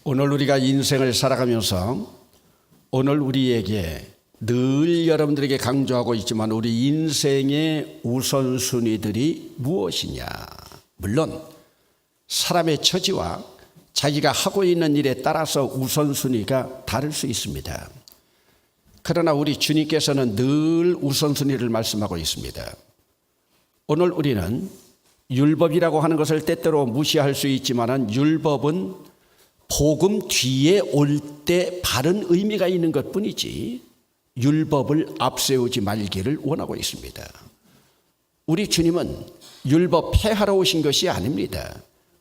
오늘 우리가 인생을 살아가면서 오늘 우리에게 늘 여러분들에게 강조하고 있지만 우리 인생의 우선순위들이 무엇이냐. 물론 사람의 처지와 자기가 하고 있는 일에 따라서 우선순위가 다를 수 있습니다. 그러나 우리 주님께서는 늘 우선순위를 말씀하고 있습니다. 오늘 우리는 율법이라고 하는 것을 때때로 무시할 수 있지만 율법은 복음 뒤에 올 때 바른 의미가 있는 것뿐이지 율법을 앞세우지 말기를 원하고 있습니다. 우리 주님은 율법 폐하러 오신 것이 아닙니다.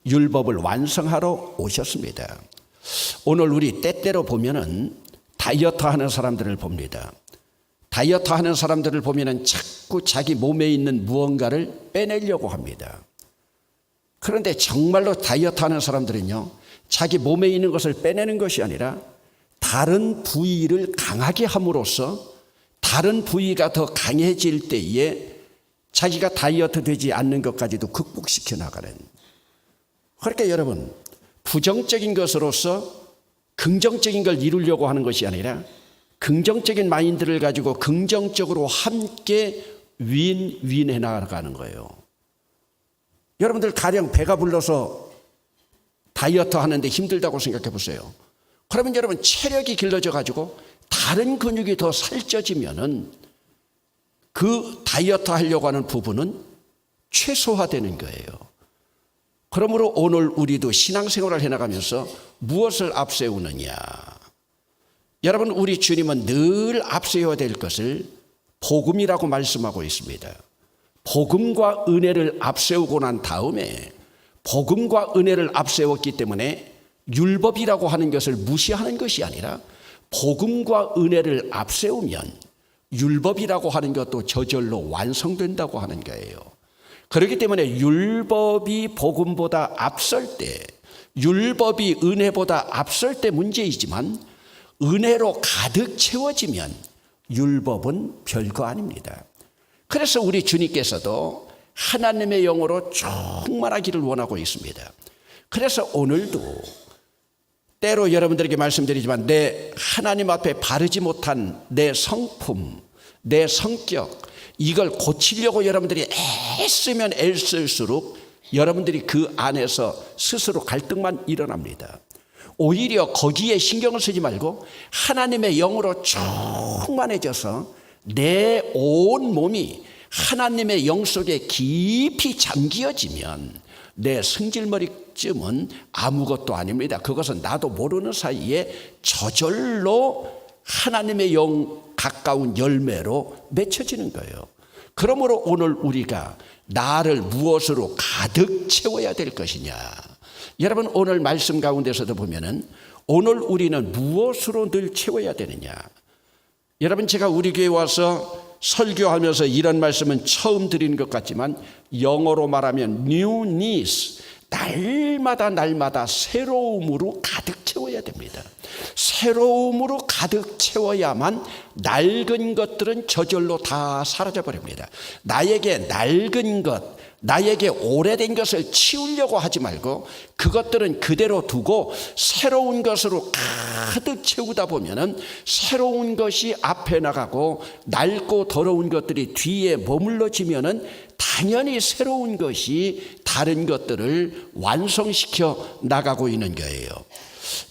율법을 완성하러 오셨습니다. 오늘 우리 때때로 보면은 다이어트 하는 사람들을 봅니다. 다이어트 하는 사람들을 보면은 자꾸 자기 몸에 있는 무언가를 빼내려고 합니다. 그런데 정말로 다이어트 하는 사람들은요, 자기 몸에 있는 것을 빼내는 것이 아니라 다른 부위를 강하게 함으로써 다른 부위가 더 강해질 때에 자기가 다이어트 되지 않는 것까지도 극복시켜 나가는. 그러니까 여러분, 부정적인 것으로서 긍정적인 걸 이루려고 하는 것이 아니라 긍정적인 마인드를 가지고 긍정적으로 함께 윈윈해 나가는 거예요. 여러분들 가령 배가 불러서 다이어트 하는데 힘들다고 생각해 보세요. 그러면 여러분 체력이 길러져 가지고 다른 근육이 더 살쪄지면은 그 다이어트 하려고 하는 부분은 최소화되는 거예요. 그러므로 오늘 우리도 신앙생활을 해나가면서 무엇을 앞세우느냐. 여러분, 우리 주님은 늘 앞세워야 될 것을 복음이라고 말씀하고 있습니다. 복음과 은혜를 앞세우고 난 다음에 복음과 은혜를 앞세웠기 때문에 율법이라고 하는 것을 무시하는 것이 아니라 복음과 은혜를 앞세우면 율법이라고 하는 것도 저절로 완성된다고 하는 거예요. 그렇기 때문에 율법이 복음보다 앞설 때, 율법이 은혜보다 앞설 때 문제이지만 은혜로 가득 채워지면 율법은 별거 아닙니다. 그래서 우리 주님께서도 하나님의 영으로 충만하기를 원하고 있습니다. 그래서 오늘도 때로 여러분들에게 말씀드리지만 내 하나님 앞에 바르지 못한 내 성품, 내 성격, 이걸 고치려고 여러분들이 애쓰면 애쓸수록 여러분들이 그 안에서 스스로 갈등만 일어납니다. 오히려 거기에 신경을 쓰지 말고 하나님의 영으로 충만해져서 내 온 몸이 하나님의 영 속에 깊이 잠기어지면 내 승질머리쯤은 아무것도 아닙니다. 그것은 나도 모르는 사이에 저절로 하나님의 영 가까운 열매로 맺혀지는 거예요. 그러므로 오늘 우리가 나를 무엇으로 가득 채워야 될 것이냐. 여러분, 오늘 말씀 가운데서도 보면은 오늘 우리는 무엇으로 늘 채워야 되느냐. 여러분, 제가 우리 교회 와서 설교하면서 이런 말씀은 처음 드리는 것 같지만 영어로 말하면 newness, 날마다 새로움으로 가득 채워야 됩니다. 새로움으로 가득 채워야만 낡은 것들은 저절로 다 사라져버립니다. 나에게 낡은 것, 나에게 오래된 것을 치우려고 하지 말고 그것들은 그대로 두고 새로운 것으로 가득 채우다 보면은 새로운 것이 앞에 나가고 낡고 더러운 것들이 뒤에 머물러지면은 당연히 새로운 것이 다른 것들을 완성시켜 나가고 있는 거예요.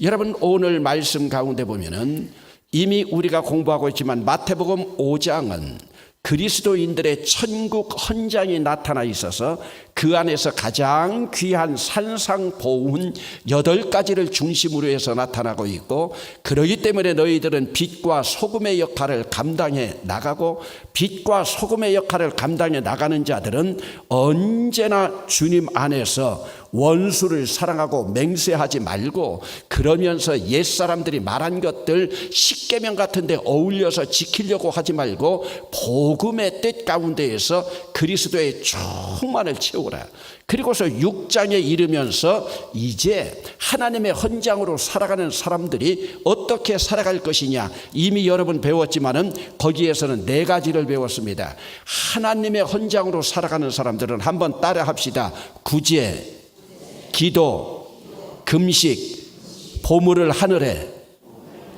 여러분, 오늘 말씀 가운데 보면은 이미 우리가 공부하고 있지만 마태복음 5장은 그리스도인들의 천국 헌장이 나타나 있어서 그 안에서 가장 귀한 산상보훈 8가지를 중심으로 해서 나타나고 있고, 그러기 때문에 너희들은 빛과 소금의 역할을 감당해 나가고 빛과 소금의 역할을 감당해 나가는 자들은 언제나 주님 안에서 원수를 사랑하고 맹세하지 말고 그러면서 옛사람들이 말한 것들 십계명 같은 데 어울려서 지키려고 하지 말고 복음의 뜻 가운데에서 그리스도의 충만을 채우라. 그리고서 6장에 이르면서 이제 하나님의 헌장으로 살아가는 사람들이 어떻게 살아갈 것이냐, 이미 여러분 배웠지만은 거기에서는 4가지를 배웠습니다. 하나님의 헌장으로 살아가는 사람들은 한번 따라 합시다. 구제, 기도, 금식, 보물을 하늘에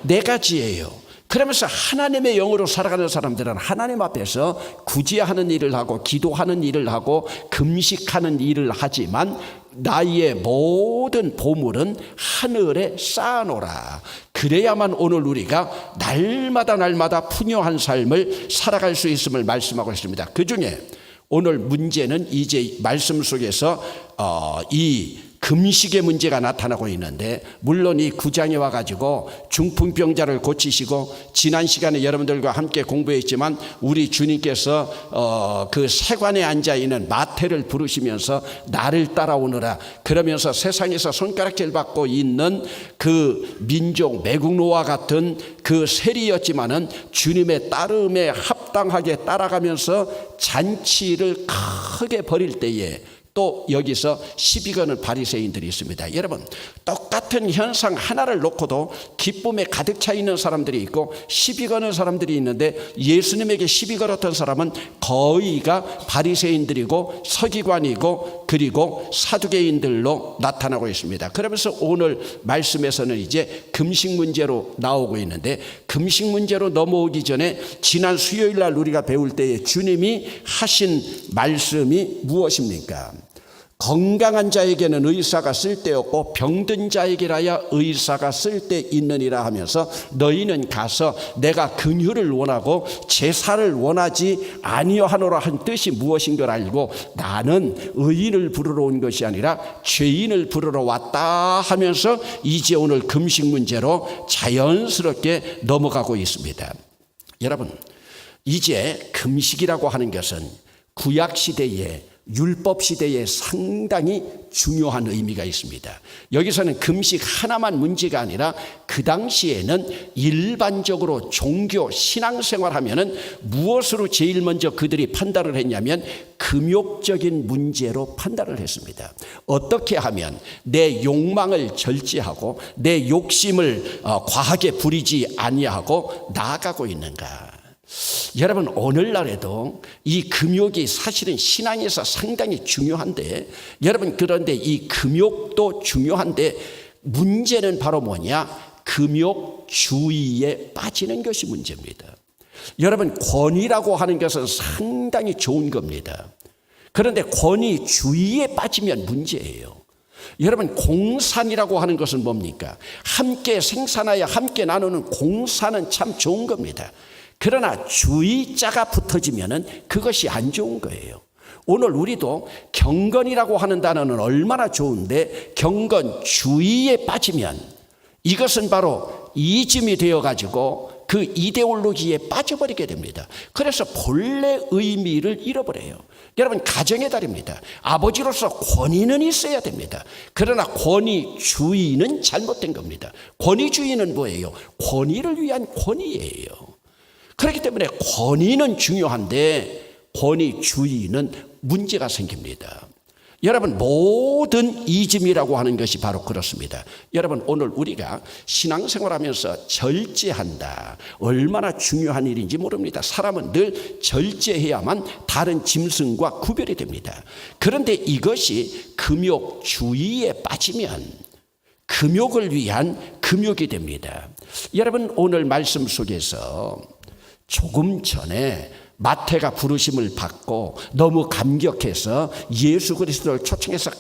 네 가지예요. 그러면서 하나님의 영으로 살아가는 사람들은 하나님 앞에서 구제하는 일을 하고 기도하는 일을 하고 금식하는 일을 하지만 나의 모든 보물은 하늘에 쌓아놓으라. 그래야만 오늘 우리가 날마다 풍요한 삶을 살아갈 수 있음을 말씀하고 있습니다. 그중에 오늘 문제는 이제 말씀 속에서 이 금식의 문제가 나타나고 있는데, 물론 이 9장에 와가지고 중풍병자를 고치시고 지난 시간에 여러분들과 함께 공부했지만 우리 주님께서 그 세관에 앉아있는 마태를 부르시면서 나를 따라오너라 그러면서 세상에서 손가락질 받고 있는 그 민족 매국노와 같은 그 세리였지만은 주님의 따름에 합당하게 따라가면서 잔치를 크게 벌일 때에 또 여기서 시비 거는 바리새인들이 있습니다. 여러분, 똑같은 현상 하나를 놓고도 기쁨에 가득 차 있는 사람들이 있고 시비 거는 사람들이 있는데, 예수님에게 시비 걸었던 사람은 거의가 바리새인들이고 서기관이고 그리고 사두개인들로 나타나고 있습니다. 그러면서 오늘 말씀에서는 이제 금식 문제로 나오고 있는데, 금식 문제로 넘어오기 전에 지난 수요일 날 우리가 배울 때에 주님이 하신 말씀이 무엇입니까? 건강한 자에게는 의사가 쓸데없고 병든 자에게라야 의사가 쓸데있느니라 하면서 너희는 가서 내가 긍휼을 원하고 제사를 원하지 아니하노라 한 뜻이 무엇인 걸 알고 나는 의인을 부르러 온 것이 아니라 죄인을 부르러 왔다 하면서 이제 오늘 금식 문제로 자연스럽게 넘어가고 있습니다. 여러분, 이제 금식이라고 하는 것은 구약시대에 율법시대에 상당히 중요한 의미가 있습니다. 여기서는 금식 하나만 문제가 아니라 그 당시에는 일반적으로 종교 신앙생활하면은 무엇으로 제일 먼저 그들이 판단을 했냐면 금욕적인 문제로 판단을 했습니다. 어떻게 하면 내 욕망을 절제하고 내 욕심을 과하게 부리지 아니하고 나아가고 있는가. 여러분, 오늘날에도 이 금욕이 사실은 신앙에서 상당히 중요한데, 여러분, 그런데 이 금욕도 중요한데 문제는 바로 뭐냐? 금욕주의에 빠지는 것이 문제입니다. 여러분, 권위라고 하는 것은 상당히 좋은 겁니다. 그런데 권위주의에 빠지면 문제예요. 여러분, 공산이라고 하는 것은 뭡니까? 함께 생산하여 함께 나누는 공산은 참 좋은 겁니다. 그러나 주의자가 붙어지면은 그것이 안 좋은 거예요. 오늘 우리도 경건이라고 하는 단어는 얼마나 좋은데 경건주의에 빠지면 이것은 바로 이즘이 되어가지고 그 이데올로기에 빠져버리게 됩니다. 그래서 본래 의미를 잃어버려요. 여러분, 가정의 달입니다. 아버지로서 권위는 있어야 됩니다. 그러나 권위주의는 잘못된 겁니다. 권위주의는 뭐예요? 권위를 위한 권위예요. 그렇기 때문에 권위는 중요한데 권위주의는 문제가 생깁니다. 여러분, 모든 이즘이라고 하는 것이 바로 그렇습니다. 여러분, 오늘 우리가 신앙생활하면서 절제한다. 얼마나 중요한 일인지 모릅니다. 사람은 늘 절제해야만 다른 짐승과 구별이 됩니다. 그런데 이것이 금욕주의에 빠지면 금욕을 위한 금욕이 됩니다. 여러분, 오늘 말씀 속에서 조금 전에 마태가 부르심을 받고 너무 감격해서 예수 그리스도를 초청해서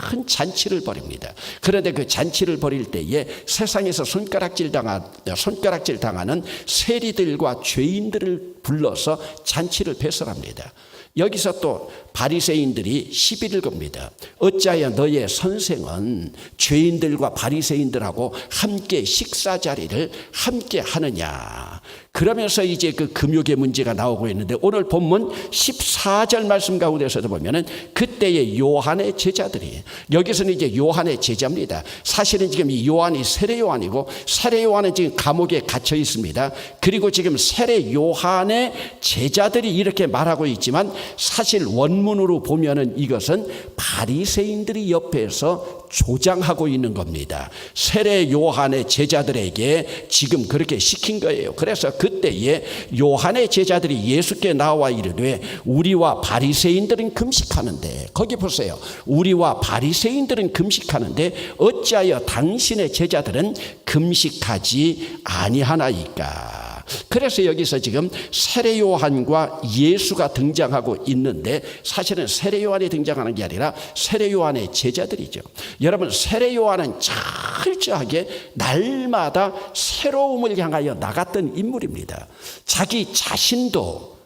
큰 잔치를 벌입니다. 그런데 그 잔치를 벌일 때에 세상에서 손가락질 당하는 세리들과 죄인들을 불러서 잔치를 배설합니다. 여기서 또 바리새인들이 시비를 겁니다. 어찌하여 너의 선생은 죄인들과 바리새인들하고 함께 식사 자리를 함께 하느냐. 그러면서 이제 그 금욕의 문제가 나오고 있는데, 오늘 본문 14절 말씀 가운데서도 보면은 그때의 요한의 제자들이, 여기서는 이제 요한의 제자입니다. 사실은 지금 이 요한이 세례 요한이고 세례 요한은 지금 감옥에 갇혀 있습니다. 그리고 지금 세례 요한의 제자들이 이렇게 말하고 있지만 사실 원문으로 보면은 이것은 바리새인들이 옆에서 조장하고 있는 겁니다. 세례 요한의 제자들에게 지금 그렇게 시킨 거예요. 그래서 그때에 요한의 제자들이 예수께 나와 이르되 우리와 바리새인들은 금식하는데, 거기 보세요. 우리와 바리새인들은 금식하는데 어찌하여 당신의 제자들은 금식하지 아니하나이까. 그래서 여기서 지금 세례 요한과 예수가 등장하고 있는데, 사실은 세례 요한이 등장하는 게 아니라 세례 요한의 제자들이죠. 여러분, 세례 요한은 철저하게 날마다 새로움을 향하여 나갔던 인물입니다. 자기 자신도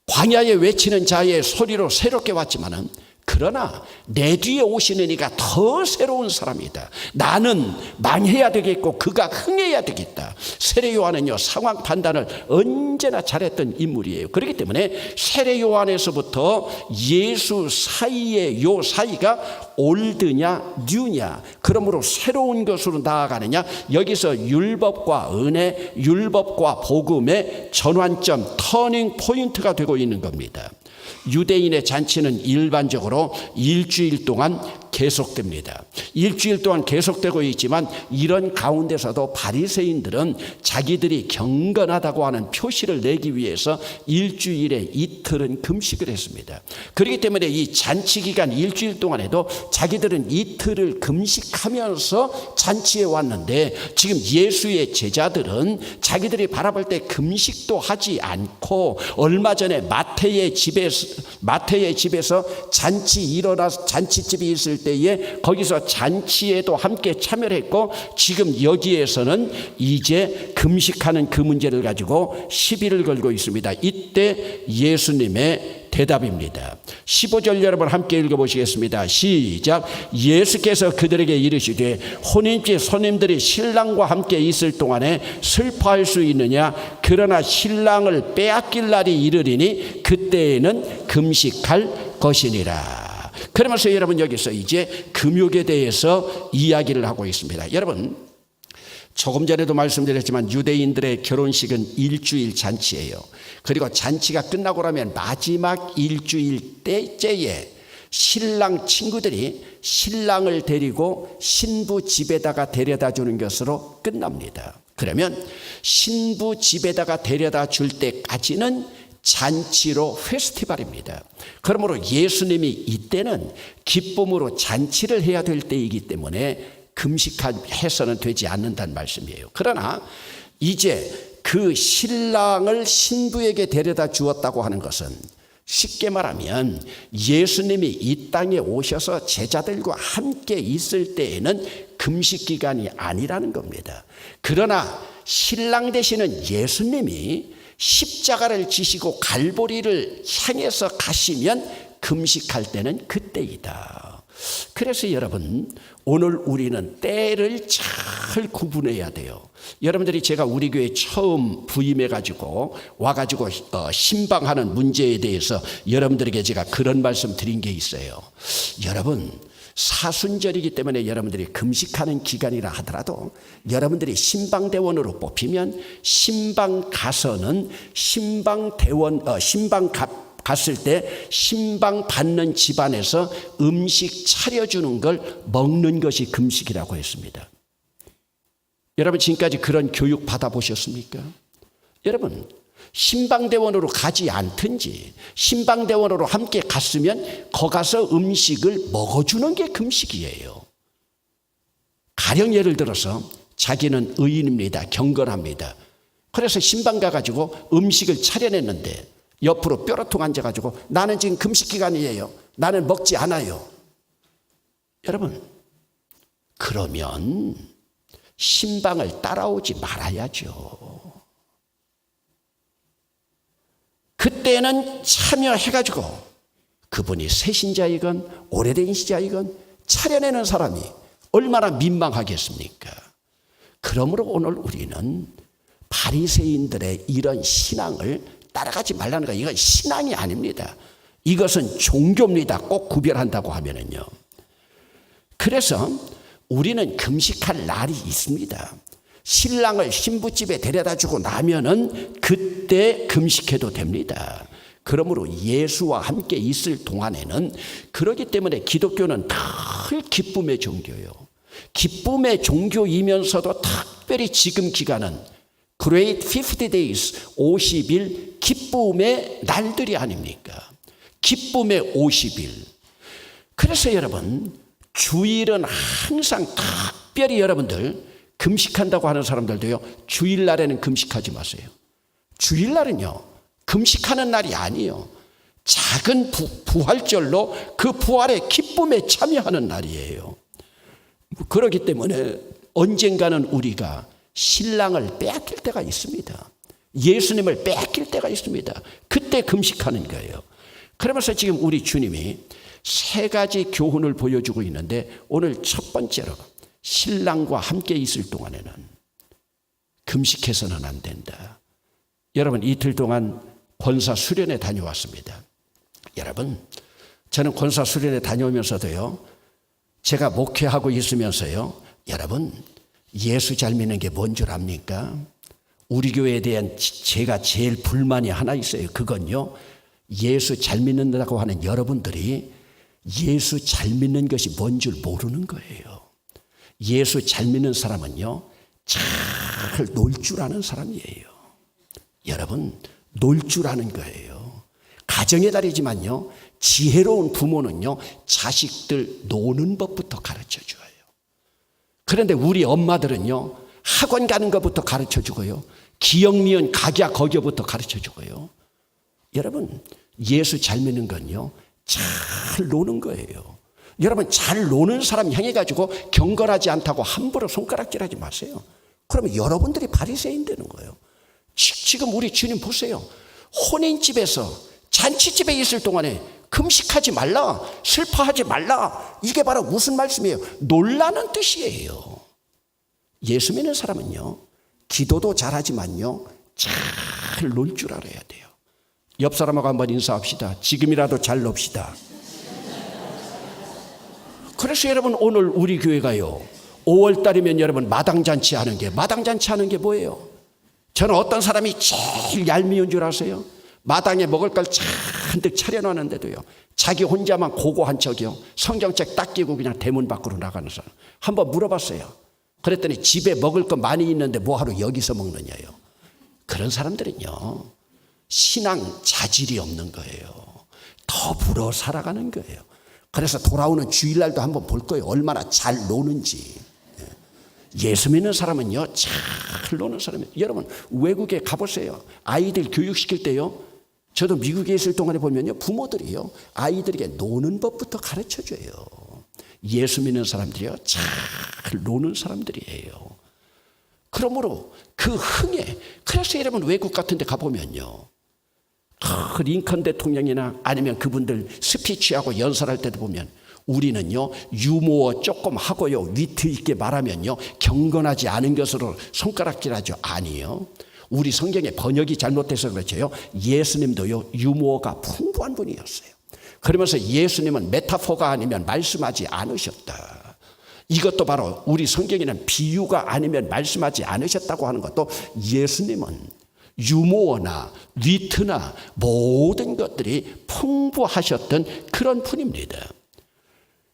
광야에 외치는 자의 소리로 새롭게 왔지만은, 그러나 내 뒤에 오시는 이가 더 새로운 사람이다. 나는 망해야 되겠고 그가 흥해야 되겠다. 세례 요한은요, 상황 판단을 언제나 잘했던 인물이에요. 그렇기 때문에 세례 요한에서부터 예수 사이의 요 사이가 올드냐 뉴냐, 그러므로 새로운 것으로 나아가느냐, 여기서 율법과 은혜, 율법과 복음의 전환점, 터닝 포인트가 되고 있는 겁니다. 유대인의 잔치는 일반적으로 일주일 동안 계속됩니다. 일주일 동안 계속되고 있지만, 이런 가운데서도 바리새인들은 자기들이 경건하다고 하는 표시를 내기 위해서 일주일에 이틀은 금식을 했습니다. 그렇기 때문에 이 잔치 기간 일주일 동안에도 자기들은 이틀을 금식하면서 잔치에 왔는데, 지금 예수의 제자들은 자기들이 바라볼 때 금식도 하지 않고, 얼마 전에 마태의 집에서 잔치 일어나서 잔치집이 있을 때에 거기서 잔치에도 함께 참여를 했고, 지금 여기에서는 이제 금식하는 그 문제를 가지고 시비를 걸고 있습니다. 이때 예수님의 대답입니다. 15절 여러분 함께 읽어보시겠습니다. 시작. 예수께서 그들에게 이르시되 혼인집 손님들이 신랑과 함께 있을 동안에 슬퍼할 수 있느냐? 그러나 신랑을 빼앗길 날이 이르리니 그때에는 금식할 것이니라. 그러면서 여러분 여기서 이제 금욕에 대해서 이야기를 하고 있습니다. 여러분, 조금 전에도 말씀드렸지만 유대인들의 결혼식은 일주일 잔치예요. 그리고 잔치가 끝나고 나면 마지막 일주일 때째에 신랑 친구들이 신랑을 데리고 신부 집에다가 데려다 주는 것으로 끝납니다. 그러면 신부 집에다가 데려다 줄 때까지는 잔치로 페스티벌입니다. 그러므로 예수님이 이때는 기쁨으로 잔치를 해야 될 때이기 때문에 금식해서는 되지 않는다는 말씀이에요. 그러나 이제 그 신랑을 신부에게 데려다 주었다고 하는 것은, 쉽게 말하면 예수님이 이 땅에 오셔서 제자들과 함께 있을 때에는 금식 기간이 아니라는 겁니다. 그러나 신랑 되시는 예수님이 십자가를 지시고 갈보리를 향해서 가시면 금식할 때는 그때이다. 그래서 여러분, 오늘 우리는 때를 잘 구분해야 돼요. 여러분들이 제가 우리 교회 처음 부임해가지고 와가지고 신방하는 문제에 대해서 여러분들에게 제가 그런 말씀 드린 게 있어요. 여러분, 사순절이기 때문에 여러분들이 금식하는 기간이라 하더라도 여러분들이 신방대원으로 뽑히면 신방 가서는 신방 갔을 때 신방 받는 집안에서 음식 차려주는 걸 먹는 것이 금식이라고 했습니다. 여러분, 지금까지 그런 교육 받아보셨습니까? 여러분, 신방대원으로 가지 않든지 신방대원으로 함께 갔으면 거 가서 음식을 먹어주는 게 금식이에요. 가령 예를 들어서 자기는 의인입니다. 경건합니다. 그래서 신방 가가지고 음식을 차려냈는데 옆으로 뾰로통 앉아가지고 나는 지금 금식 기간이에요. 나는 먹지 않아요. 여러분, 그러면 신방을 따라오지 말아야죠. 그때는 참여해가지고 그분이 새신자이건 오래된 신자이건 차려내는 사람이 얼마나 민망하겠습니까? 그러므로 오늘 우리는 바리새인들의 이런 신앙을 따라가지 말라는 거예요. 이건 신앙이 아닙니다. 이것은 종교입니다. 꼭 구별한다고 하면은요. 그래서 우리는 금식할 날이 있습니다. 신랑을 신부집에 데려다 주고 나면은 그때 금식해도 됩니다. 그러므로 예수와 함께 있을 동안에는, 그렇기 때문에 기독교는 늘 기쁨의 종교예요. 기쁨의 종교이면서도 특별히 지금 기간은 Great 50 Days, 50일 기쁨의 날들이 아닙니까? 기쁨의 50일. 그래서 여러분, 주일은 항상 특별히 여러분들 금식한다고 하는 사람들도요, 주일날에는 금식하지 마세요. 주일날은요, 금식하는 날이 아니에요. 작은 부활절로 그 부활의 기쁨에 참여하는 날이에요. 그렇기 때문에 언젠가는 우리가 신랑을 빼앗길 때가 있습니다. 예수님을 빼앗길 때가 있습니다. 그때 금식하는 거예요. 그러면서 지금 우리 주님이 세 가지 교훈을 보여주고 있는데, 오늘 첫 번째로 신랑과 함께 있을 동안에는 금식해서는 안 된다. 여러분, 이틀 동안 권사 수련회 다녀왔습니다. 여러분, 저는 권사 수련회 다녀오면서도요, 제가 목회하고 있으면서요, 여러분, 예수 잘 믿는 게 뭔 줄 압니까? 우리 교회에 대한 제가 제일 불만이 하나 있어요. 그건요, 예수 잘 믿는다고 하는 여러분들이 예수 잘 믿는 것이 뭔 줄 모르는 거예요. 예수 잘 믿는 사람은요, 잘 놀 줄 아는 사람이에요. 여러분, 놀 줄 아는 거예요. 가정의 달이지만요, 지혜로운 부모는요, 자식들 노는 법부터 가르쳐 줘요. 그런데 우리 엄마들은요, 학원 가는 것부터 가르쳐 주고요, 기역, 미은, 각야, 거겨부터 가르쳐 주고요. 여러분, 예수 잘 믿는 건요, 잘 노는 거예요. 여러분, 잘 노는 사람 향해 가지고 경건하지 않다고 함부로 손가락질하지 마세요. 그러면 여러분들이 바리새인 되는 거예요. 지금 우리 주님 보세요. 혼인집에서, 잔치집에 있을 동안에 금식하지 말라, 슬퍼하지 말라, 이게 바로 무슨 말씀이에요? 놀라는 뜻이에요. 예수 믿는 사람은요, 기도도 잘하지만요, 잘 놀 줄 알아야 돼요. 옆 사람하고 한번 인사합시다. 지금이라도 잘 놉시다. 그래서 여러분, 오늘 우리 교회가요, 5월달이면 여러분 마당잔치 하는 게 뭐예요? 저는 어떤 사람이 제일 얄미운 줄 아세요? 마당에 먹을 걸 잔뜩 차려놨는데도요, 자기 혼자만 고고한 척이요, 성경책 딱 끼고 그냥 대문 밖으로 나가는 사람. 한번 물어봤어요. 그랬더니 집에 먹을 거 많이 있는데 뭐하러 여기서 먹느냐요. 그런 사람들은요, 신앙 자질이 없는 거예요. 더불어 살아가는 거예요. 그래서 돌아오는 주일날도 한번 볼 거예요. 얼마나 잘 노는지. 예수 믿는 사람은요, 잘 노는 사람이에요. 여러분, 외국에 가보세요. 아이들 교육시킬 때요, 저도 미국에 있을 동안에 보면요, 부모들이요, 아이들에게 노는 법부터 가르쳐줘요. 예수 믿는 사람들이요, 잘 노는 사람들이에요. 그러므로 그 흥에, 그래서 여러분 외국 같은 데 가보면요, 링컨 대통령이나 아니면 그분들 스피치하고 연설할 때도 보면, 우리는요, 유머어 조금 하고요, 위트 있게 말하면요, 경건하지 않은 것으로 손가락질하죠. 아니요, 우리 성경에 번역이 잘못돼서 그렇죠. 예수님도요, 유머어가 풍부한 분이었어요. 그러면서 예수님은 메타포가 아니면 말씀하지 않으셨다. 이것도 바로 우리 성경에는 비유가 아니면 말씀하지 않으셨다고 하는 것도, 예수님은 유머어나 위트나 모든 것들이 풍부하셨던 그런 분입니다.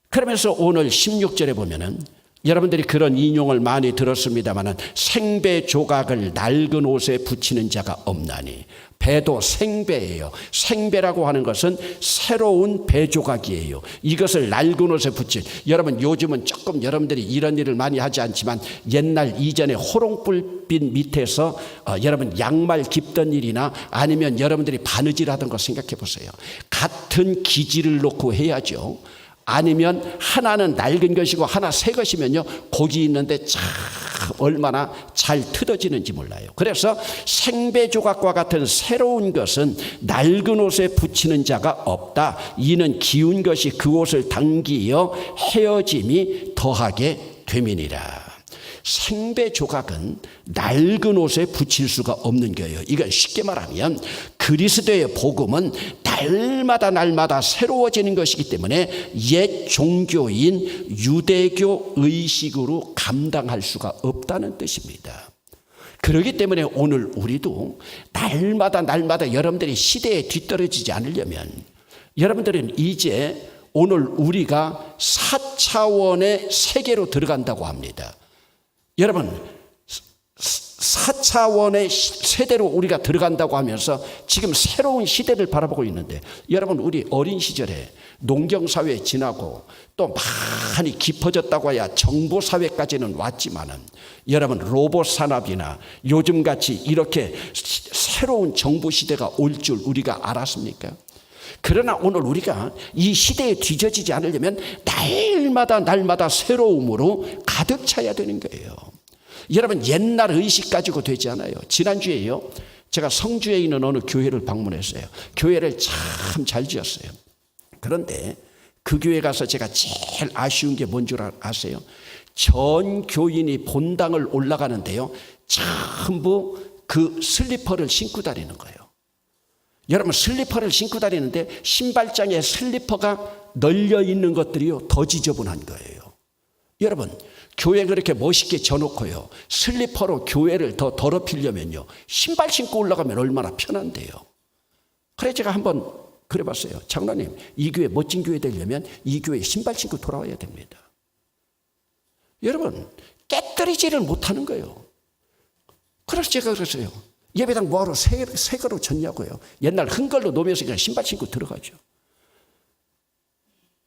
그러면서 오늘 16절에 보면은, 여러분들이 그런 인용을 많이 들었습니다마는, 생배 조각을 낡은 옷에 붙이는 자가 없나니. 배도 생배예요. 생배라고 하는 것은 새로운 배 조각이에요. 이것을 낡은 옷에 붙일, 여러분 요즘은 조금 여러분들이 이런 일을 많이 하지 않지만, 옛날 이전에 호롱불빛 밑에서 여러분 양말 깁던 일이나 아니면 여러분들이 바느질 하던 거 생각해 보세요. 같은 기질을 놓고 해야죠. 아니면 하나는 낡은 것이고 하나 새 것이면요, 거기 있는데 참 얼마나 잘 뜯어지는지 몰라요. 그래서 생배 조각과 같은 새로운 것은 낡은 옷에 붙이는 자가 없다. 이는 기운 것이 그 옷을 당기어 헤어짐이 더하게 됨이니라. 생배 조각은 낡은 옷에 붙일 수가 없는 거예요. 이건 쉽게 말하면 그리스도의 복음은 날마다 새로워지는 것이기 때문에 옛 종교인 유대교 의식으로 감당할 수가 없다는 뜻입니다. 그렇기 때문에 오늘 우리도 날마다 여러분들이 시대에 뒤떨어지지 않으려면 여러분들은 이제 오늘 우리가 4차원의 세계로 들어간다고 합니다. 여러분 4차원의 세대로 우리가 들어간다고 하면서 지금 새로운 시대를 바라보고 있는데 여러분 우리 어린 시절에 농경사회 지나고 또 많이 깊어졌다고 해야 정보사회까지는 왔지만은 여러분 로봇 산업이나 요즘같이 이렇게 새로운 정보시대가 올 줄 우리가 알았습니까? 그러나 오늘 우리가 이 시대에 뒤처지지 않으려면 날마다 새로움으로 가득 차야 되는 거예요. 여러분 옛날 의식 가지고 되지 않아요. 지난주에요 제가 성주에 있는 어느 교회를 방문했어요. 교회를 참 잘 지었어요. 그런데 그 교회 가서 제가 제일 아쉬운 게 뭔 줄 아세요? 전 교인이 본당을 올라가는데요 전부 그 슬리퍼를 신고 다니는 거예요. 여러분 슬리퍼를 신고 다니는데 신발장에 슬리퍼가 널려 있는 것들이요 더 지저분한 거예요. 여러분 교회 그렇게 멋있게 져놓고요 슬리퍼로 교회를 더 더럽히려면요 신발 신고 올라가면 얼마나 편한데요. 그래 제가 한번 그래봤어요. 장로님 이 교회 멋진 교회 되려면 이 교회에 신발 신고 돌아와야 됩니다. 여러분 깨뜨리지를 못하는 거예요. 그래서 제가 그랬어요. 예배당 뭐하러 새 거로 졌냐고요. 옛날 흥걸로 놓으면서 그냥 신발 신고 들어가죠.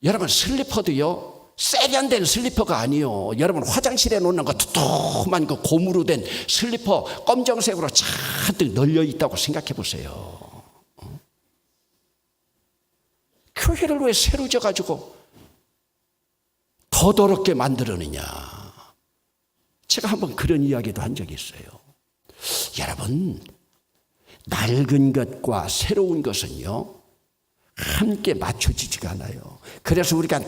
여러분 슬리퍼도요 세련된 슬리퍼가 아니요. 여러분 화장실에 놓는 거 두툼한 그 고무로 된 슬리퍼 검정색으로 잔뜩 널려 있다고 생각해 보세요. 교회를 왜 새로 져가지고 더 더럽게 만들었느냐. 제가 한번 그런 이야기도 한 적이 있어요. 여러분 낡은 것과 새로운 것은요 함께 맞춰지지가 않아요. 그래서 우리가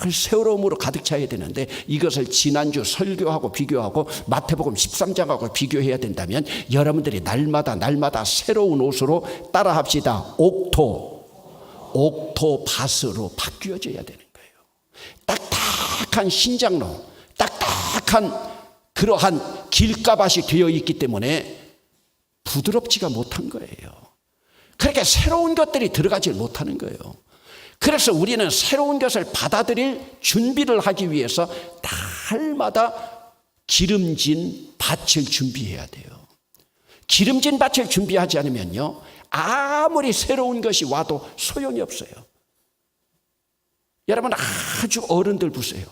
늘 새로움으로 가득 차야 되는데 이것을 지난주 설교하고 비교하고 마태복음 13장하고 비교해야 된다면 여러분들이 날마다 새로운 옷으로 따라합시다. 옥토밭으로 바뀌어져야 되는 거예요. 딱딱한 신장로, 딱딱한 그러한 길가밭이 되어 있기 때문에 부드럽지가 못한 거예요. 그러니까 새로운 것들이 들어가지 못하는 거예요. 그래서 우리는 새로운 것을 받아들일 준비를 하기 위해서 날마다 기름진 밭을 준비해야 돼요. 기름진 밭을 준비하지 않으면요 아무리 새로운 것이 와도 소용이 없어요. 여러분 아주 어른들 보세요.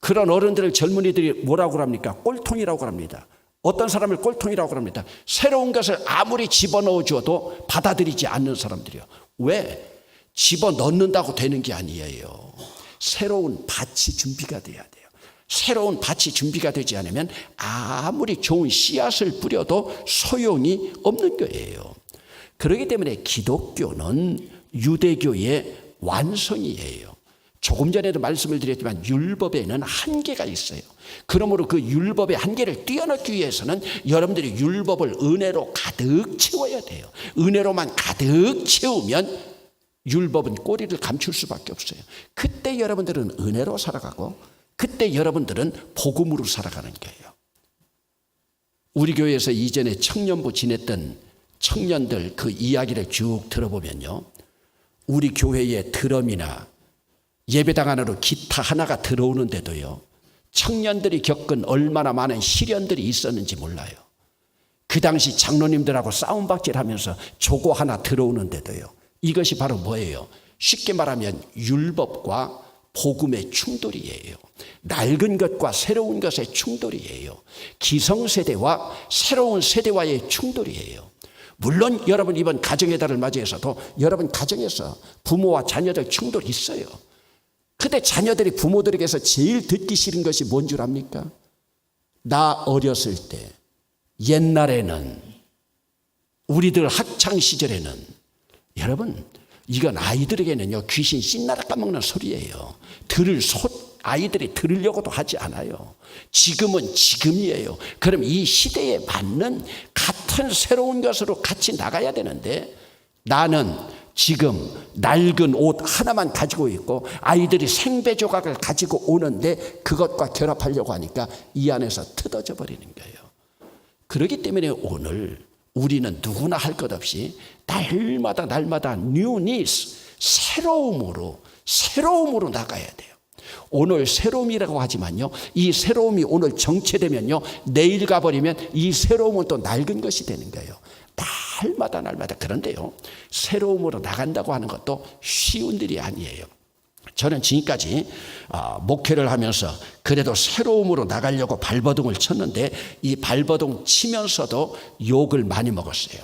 그런 어른들을 젊은이들이 뭐라고 합니까? 꼴통이라고 합니다. 어떤 사람을 꼴통이라고 합니다. 새로운 것을 아무리 집어넣어 줘도 받아들이지 않는 사람들이요. 왜? 집어넣는다고 되는 게 아니에요. 새로운 밭이 준비가 돼야 돼요. 새로운 밭이 준비가 되지 않으면 아무리 좋은 씨앗을 뿌려도 소용이 없는 거예요. 그렇기 때문에 기독교는 유대교의 완성이에요. 조금 전에도 말씀을 드렸지만 율법에는 한계가 있어요. 그러므로 그 율법의 한계를 뛰어넘기 위해서는 여러분들이 율법을 은혜로 가득 채워야 돼요. 은혜로만 가득 채우면 율법은 꼬리를 감출 수밖에 없어요. 그때 여러분들은 은혜로 살아가고 그때 여러분들은 복음으로 살아가는 거예요. 우리 교회에서 이전에 청년부 지냈던 청년들 그 이야기를 쭉 들어보면요 우리 교회의 드럼이나 예배당 안으로 기타 하나가 들어오는데도요 청년들이 겪은 얼마나 많은 시련들이 있었는지 몰라요. 그 당시 장로님들하고 싸움박질하면서 조고 하나 들어오는데도요 이것이 바로 뭐예요? 쉽게 말하면 율법과 복음의 충돌이에요. 낡은 것과 새로운 것의 충돌이에요. 기성세대와 새로운 세대와의 충돌이에요. 물론 여러분 이번 가정의 달을 맞이해서도 여러분 가정에서 부모와 자녀들 충돌이 있어요. 근데 자녀들이 부모들에게서 제일 듣기 싫은 것이 뭔 줄 압니까? 나 어렸을 때 옛날에는 우리들 학창시절에는 여러분 이건 아이들에게는요 귀신 씻나라 까먹는 소리예요. 아이들이 들으려고도 하지 않아요. 지금은 지금이에요. 그럼 이 시대에 맞는 같은 새로운 것으로 같이 나가야 되는데 나는 지금 낡은 옷 하나만 가지고 있고 아이들이 생배 조각을 가지고 오는데 그것과 결합하려고 하니까 이 안에서 뜯어져 버리는 거예요. 그렇기 때문에 오늘 우리는 누구나 할 것 없이 날마다 뉴니스, 새로움으로 나가야 돼요. 오늘 새로움이라고 하지만요, 이 새로움이 오늘 정체되면요, 내일 가버리면 이 새로움은 또 낡은 것이 되는 거예요. 날마다. 그런데요, 새로움으로 나간다고 하는 것도 쉬운 일이 아니에요. 저는 지금까지 목회를 하면서 그래도 새로움으로 나가려고 발버둥을 쳤는데 이 발버둥 치면서도 욕을 많이 먹었어요.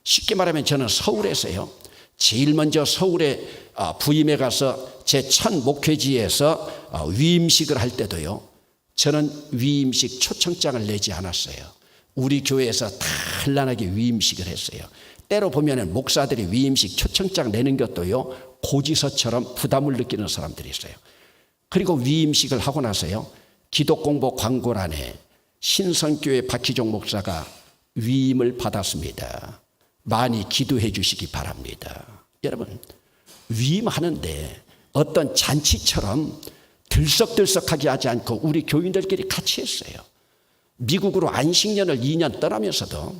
쉽게 말하면 저는 서울에서요, 제일 먼저 서울에 부임해 가서 제 첫 목회지에서 위임식을 할 때도요, 저는 위임식 초청장을 내지 않았어요. 우리 교회에서 단란하게 위임식을 했어요. 때로 보면은 목사들이 위임식 초청장 내는 것도요, 고지서처럼 부담을 느끼는 사람들이 있어요. 그리고 위임식을 하고 나서요, 기독공보 광고란에 신성교회 박희종 목사가 위임을 받았습니다. 많이 기도해 주시기 바랍니다. 여러분, 위임하는데 어떤 잔치처럼 들썩들썩하게 하지 않고 우리 교인들끼리 같이 했어요. 미국으로 안식년을 2년 떠나면서도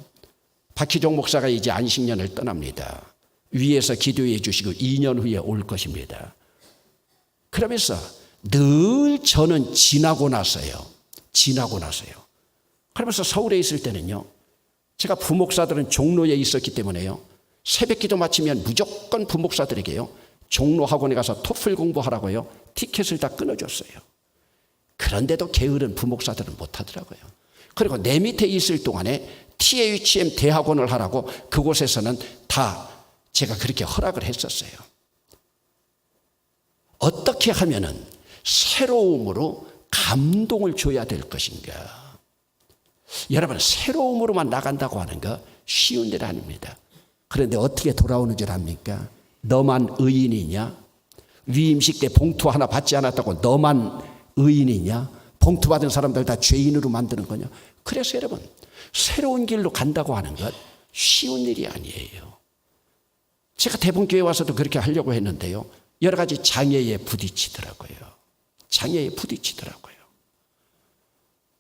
박희종 목사가 이제 안식년을 떠납니다. 위에서 기도해 주시고 2년 후에 올 것입니다. 그러면서 늘 저는 지나고 나서요. 그러면서 서울에 있을 때는요, 제가 부목사들은 종로에 있었기 때문에요, 새벽 기도 마치면 무조건 부목사들에게요, 종로 학원에 가서 토플 공부하라고요, 티켓을 다 끊어줬어요. 그런데도 게으른 부목사들은 못하더라고요. 그리고 내 밑에 있을 동안에 THM 대학원을 하라고 그곳에서는 다 제가 그렇게 허락을 했었어요. 어떻게 하면은 새로움으로 감동을 줘야 될 것인가? 여러분, 새로움으로만 나간다고 하는 거 쉬운 일 아닙니다. 그런데 어떻게 돌아오는 줄 압니까? 너만 의인이냐? 위임식 때 봉투 하나 받지 않았다고 너만 의인이냐? 봉투 받은 사람들 다 죄인으로 만드는 거냐? 그래서 여러분, 새로운 길로 간다고 하는 것 쉬운 일이 아니에요. 제가 대본교회 와서도 그렇게 하려고 했는데요, 여러 가지 장애에 부딪히더라고요.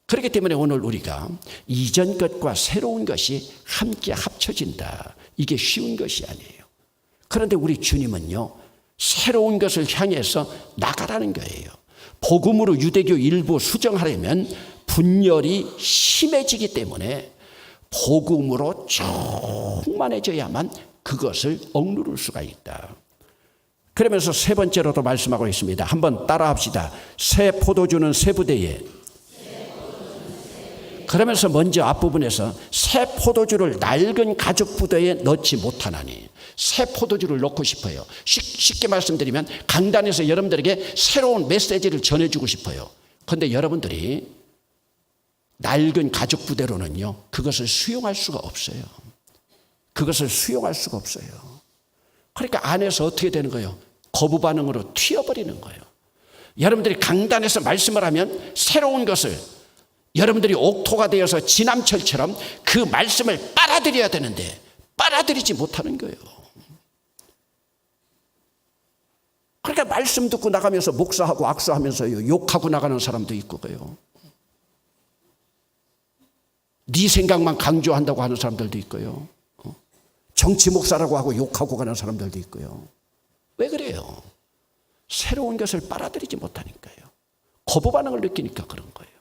그렇기 때문에 오늘 우리가 이전 것과 새로운 것이 함께 합쳐진다. 이게 쉬운 것이 아니에요. 그런데 우리 주님은요, 새로운 것을 향해서 나가라는 거예요. 복음으로 유대교 일부 수정하려면 분열이 심해지기 때문에 복음으로 충만해져야만 그것을 억누를 수가 있다. 그러면서 세 번째로도 말씀하고 있습니다. 한번 따라합시다. 새 포도주는 새 부대에. 그러면서 먼저 앞부분에서 새 포도주를 낡은 가죽 부대에 넣지 못하나니, 새 포도주를 넣고 싶어요. 쉽게 말씀드리면 강단에서 여러분들에게 새로운 메시지를 전해주고 싶어요. 그런데 여러분들이 낡은 가죽 부대로는요, 그것을 수용할 수가 없어요. 그러니까 안에서 어떻게 되는 거예요? 거부 반응으로 튀어버리는 거예요. 여러분들이 강단에서 말씀을 하면 새로운 것을 여러분들이 옥토가 되어서 지남철처럼 그 말씀을 빨아들여야 되는데 빨아들이지 못하는 거예요. 그러니까 말씀 듣고 나가면서 목사하고 악수하면서 욕하고 나가는 사람도 있고 그래요. 네 생각만 강조한다고 하는 사람들도 있고요. 정치 목사라고 하고 욕하고 가는 사람들도 있고요. 왜 그래요? 새로운 것을 빨아들이지 못하니까요. 거부 반응을 느끼니까 그런 거예요.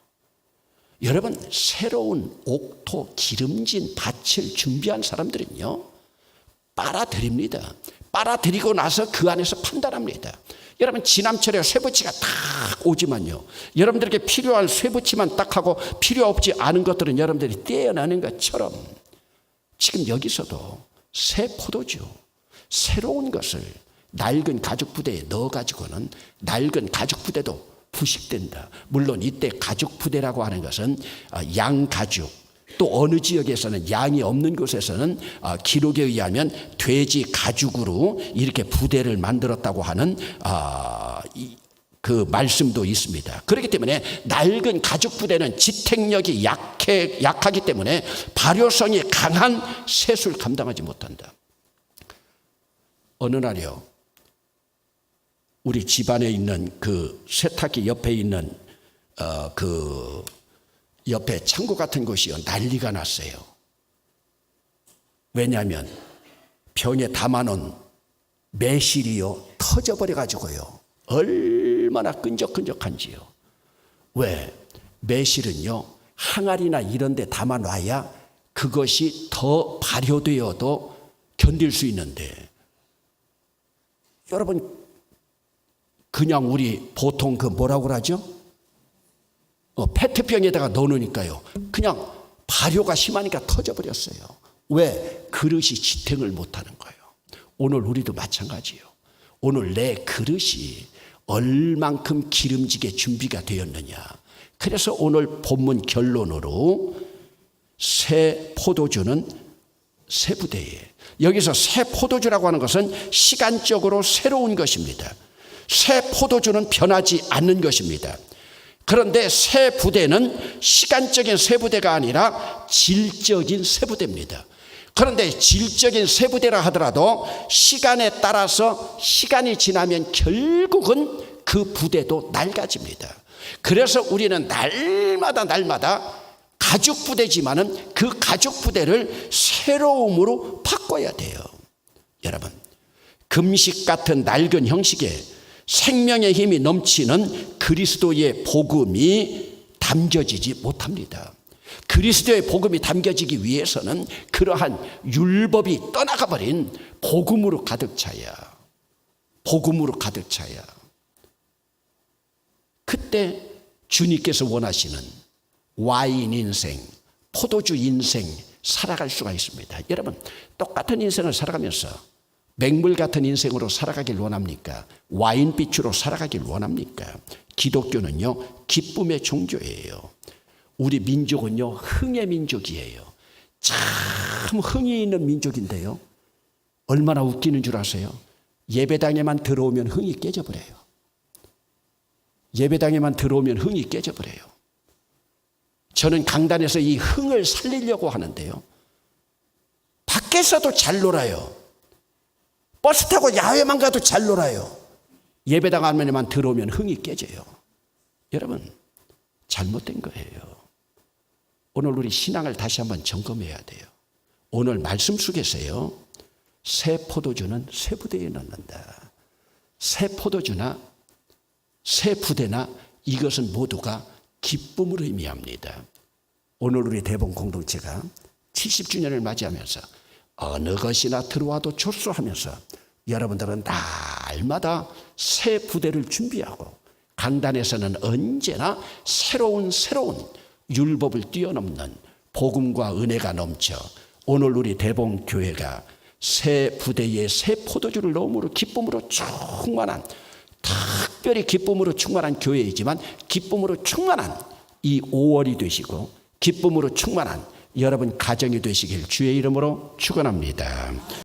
여러분, 새로운 옥토 기름진 밭을 준비한 사람들은요, 빨아들입니다. 빨아들이고 나서 그 안에서 판단합니다. 여러분, 지남철에 쇠붙이가 딱 오지만요, 여러분들에게 필요한 쇠붙이만 딱 하고 필요 없지 않은 것들은 여러분들이 떼어내는 것처럼 지금 여기서도 새 포도주, 새로운 것을 낡은 가죽 부대에 넣어가지고는 낡은 가죽 부대도 부식된다. 물론 이때 가죽 부대라고 하는 것은 양가죽, 또 어느 지역에서는 양이 없는 곳에서는 기록에 의하면 돼지 가죽으로 이렇게 부대를 만들었다고 하는 그 말씀도 있습니다. 그렇기 때문에 낡은 가죽 부대는 지탱력이 약하기 때문에 발효성이 강한 쇠술 감당하지 못한다. 어느 날이요, 우리 집안에 있는 그 세탁기 옆에 있는 그 옆에 창고 같은 곳이요, 난리가 났어요. 왜냐하면 병에 담아놓은 매실이요 터져버려 가지고요, 얼마나 끈적끈적한지요. 왜? 매실은요 항아리나 이런 데 담아놔야 그것이 더 발효되어도 견딜 수 있는데, 여러분 그냥 우리 보통 그 뭐라고 그러죠? 페트병에다가 넣어놓으니까요 그냥 발효가 심하니까 터져버렸어요. 왜? 그릇이 지탱을 못하는 거예요. 오늘 우리도 마찬가지예요. 오늘 내 그릇이 얼만큼 기름지게 준비가 되었느냐. 그래서 오늘 본문 결론으로 새 포도주는 새 부대에, 여기서 새 포도주라고 하는 것은 시간적으로 새로운 것입니다. 새 포도주는 변하지 않는 것입니다. 그런데 새 부대는 시간적인 새 부대가 아니라 질적인 새 부대입니다. 그런데 질적인 새 부대라 하더라도 시간에 따라서 시간이 지나면 결국은 그 부대도 낡아집니다. 그래서 우리는 날마다 가죽 부대지만은 그 가죽 부대를 새로움으로 바꿔야 돼요. 여러분, 금식 같은 낡은 형식에 생명의 힘이 넘치는 그리스도의 복음이 담겨지지 못합니다. 그리스도의 복음이 담겨지기 위해서는 그러한 율법이 떠나가 버린 복음으로 가득 차야. 그때 주님께서 원하시는 와인 인생, 포도주 인생 살아갈 수가 있습니다. 여러분, 똑같은 인생을 살아가면서 맹물 같은 인생으로 살아가길 원합니까? 와인빛으로 살아가길 원합니까? 기독교는요 기쁨의 종교예요. 우리 민족은요 흥의 민족이에요. 참 흥이 있는 민족인데요, 얼마나 웃기는 줄 아세요? 예배당에만 들어오면 흥이 깨져버려요. 예배당에만 들어오면 흥이 깨져버려요. 저는 강단에서 이 흥을 살리려고 하는데요, 밖에서도 잘 놀아요. 버스 타고 야외만 가도 잘 놀아요. 예배당 안면에만 들어오면 흥이 깨져요. 여러분, 잘못된 거예요. 오늘 우리 신앙을 다시 한번 점검해야 돼요. 오늘 말씀 속에서요, 새 포도주는 새 부대에 넣는다. 새 포도주나 새 부대나 이것은 모두가 기쁨을 의미합니다. 오늘 우리 대본 공동체가 70주년을 맞이하면서 어느 것이나 들어와도 좋소하면서 여러분들은 날마다 새 부대를 준비하고 강단에서는 언제나 새로운 율법을 뛰어넘는 복음과 은혜가 넘쳐 오늘 우리 대봉교회가 새 부대에 새 포도주를 넣음으로 기쁨으로 충만한, 특별히 기쁨으로 충만한 교회이지만 기쁨으로 충만한 이 5월이 되시고 기쁨으로 충만한 여러분 가정이 되시길 주의 이름으로 축원합니다.